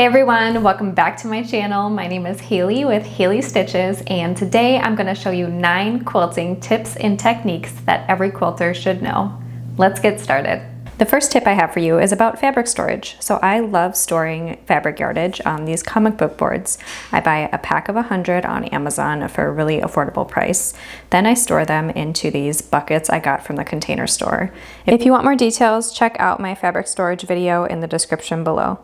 Hey everyone, welcome back to my channel. My name is Haley with Haley Stitches, and today I'm going to show you 9 quilting tips and techniques that every quilter should know. Let's get started. The first tip I have for you is about fabric storage. So I love storing fabric yardage on these comic book boards. I buy a pack of 100 on Amazon for a really affordable price. Then I store them into these buckets I got from the Container Store. If you want more details, check out my fabric storage video in the description below.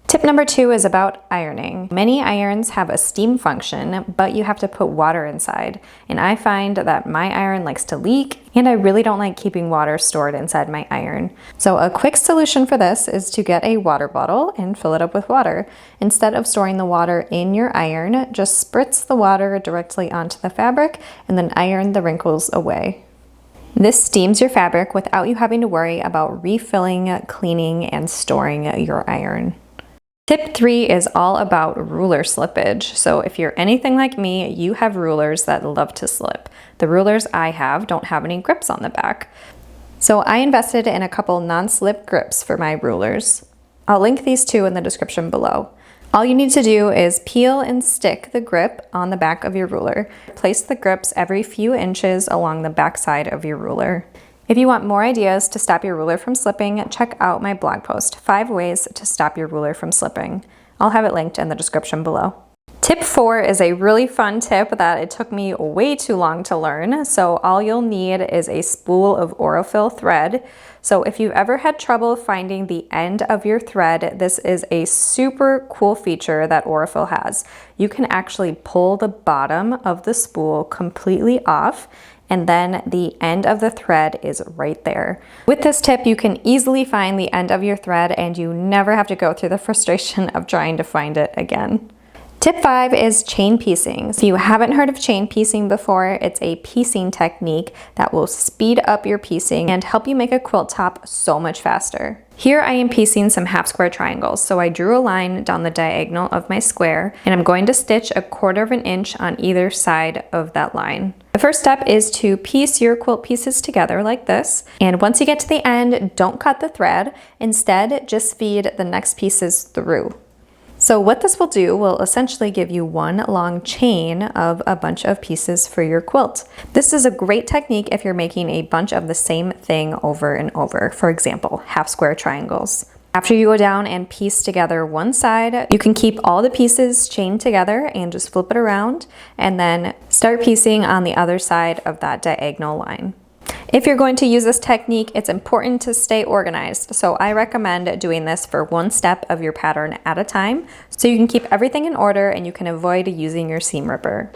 Tip number 2 is about ironing. Many irons have a steam function, but you have to put water inside. And I find that my iron likes to leak, and I really don't like keeping water stored inside my iron. So a quick solution for this is to get a water bottle and fill it up with water. Instead of storing the water in your iron, just spritz the water directly onto the fabric and then iron the wrinkles away. This steams your fabric without you having to worry about refilling, cleaning, and storing your iron. Tip 3 is all about ruler slippage. So if you're anything like me, you have rulers that love to slip. The rulers I have don't have any grips on the back. So I invested in a couple non-slip grips for my rulers. I'll link these two in the description below. All you need to do is peel and stick the grip on the back of your ruler. Place the grips every few inches along the back side of your ruler. If you want more ideas to stop your ruler from slipping, check out my blog post, 5 ways to stop your ruler from slipping. I'll have it linked in the description below. Tip 4 is a really fun tip that it took me way too long to learn. So all you'll need is a spool of Aurifil thread. So if you've ever had trouble finding the end of your thread, this is a super cool feature that Aurifil has. You can actually pull the bottom of the spool completely off, and then the end of the thread is right there. With this tip, you can easily find the end of your thread and you never have to go through the frustration of trying to find it again. Tip 5 is chain piecing. If you haven't heard of chain piecing before, it's a piecing technique that will speed up your piecing and help you make a quilt top so much faster. Here I am piecing some half square triangles. So I drew a line down the diagonal of my square, and I'm going to stitch 1/4 inch on either side of that line. The first step is to piece your quilt pieces together like this. And once you get to the end, don't cut the thread. Instead, just feed the next pieces through. So what this will do will essentially give you one long chain of a bunch of pieces for your quilt. This is a great technique if you're making a bunch of the same thing over and over. For example, half square triangles. After you go down and piece together one side, you can keep all the pieces chained together and just flip it around and then start piecing on the other side of that diagonal line. If you're going to use this technique, it's important to stay organized. So I recommend doing this for one step of your pattern at a time so you can keep everything in order and you can avoid using your seam ripper.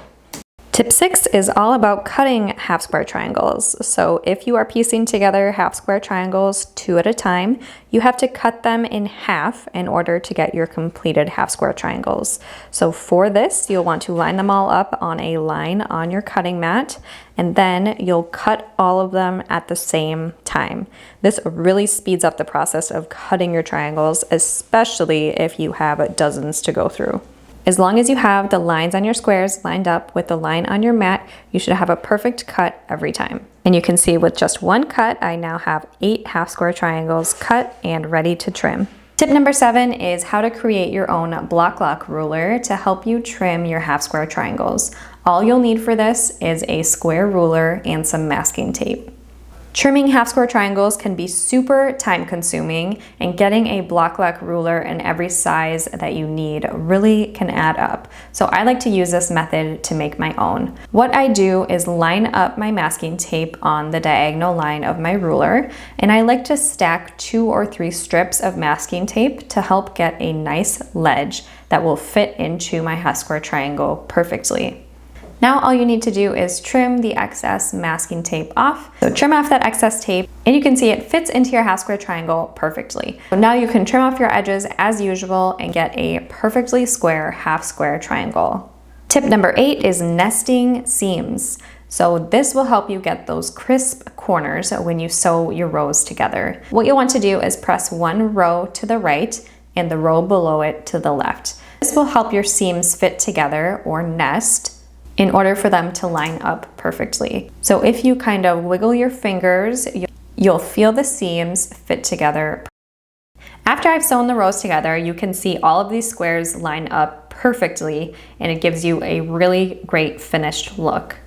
Tip 6 is all about cutting half square triangles. So if you are piecing together half square triangles 2 at a time, you have to cut them in half in order to get your completed half square triangles. So for this, you'll want to line them all up on a line on your cutting mat, and then you'll cut all of them at the same time. This really speeds up the process of cutting your triangles, especially if you have dozens to go through. As long as you have the lines on your squares lined up with the line on your mat, you should have a perfect cut every time. And you can see with just one cut, I now have 8 half square triangles cut and ready to trim. Tip number 7 is how to create your own bloc-loc ruler to help you trim your half square triangles. All you'll need for this is a square ruler and some masking tape. Trimming half square triangles can be super time consuming, and getting a bloc-loc ruler in every size that you need really can add up. So I like to use this method to make my own. What I do is line up my masking tape on the diagonal line of my ruler, and I like to stack 2 or 3 strips of masking tape to help get a nice ledge that will fit into my half square triangle perfectly. Now all you need to do is trim the excess masking tape off. So trim off that excess tape, and you can see it fits into your half square triangle perfectly. So now you can trim off your edges as usual and get a perfectly square half square triangle. Tip number 8 is nesting seams. So this will help you get those crisp corners when you sew your rows together. What you'll want to do is press one row to the right and the row below it to the left. This will help your seams fit together or nest in order for them to line up perfectly. So if you kind of wiggle your fingers, you'll feel the seams fit together. After I've sewn the rows together, you can see all of these squares line up perfectly, and it gives you a really great finished look.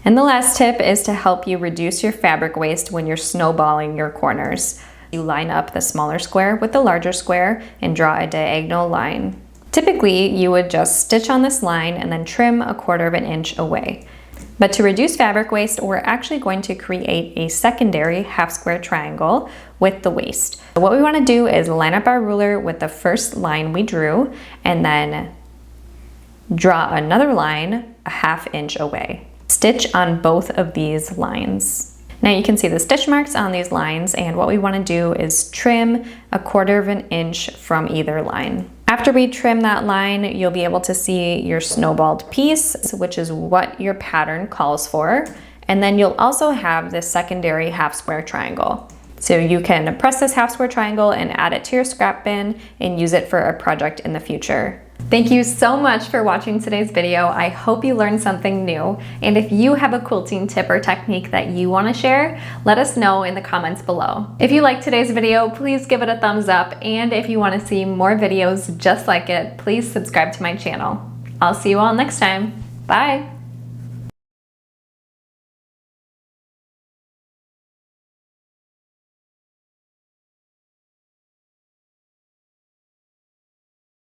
And the last tip is to help you reduce your fabric waste when you're snowballing your corners. You line up the smaller square with the larger square and draw a diagonal line. Typically, you would just stitch on this line and then trim 1/4 inch away. But to reduce fabric waste, we're actually going to create a secondary half square triangle with the waist. What we want to do is line up our ruler with the first line we drew and then draw another line 1/2 inch away. Stitch on both of these lines. Now you can see the stitch marks on these lines, and what we want to do is trim 1/4 inch from either line. After we trim that line, you'll be able to see your snowballed piece, which is what your pattern calls for. And then you'll also have this secondary half square triangle. So you can press this half square triangle and add it to your scrap bin and use it for a project in the future. Thank you so much for watching today's video. I hope you learned something new. And if you have a quilting tip or technique that you want to share, let us know in the comments below. If you liked today's video, please give it a thumbs up. And if you want to see more videos just like it, please subscribe to my channel. I'll see you all next time. Bye.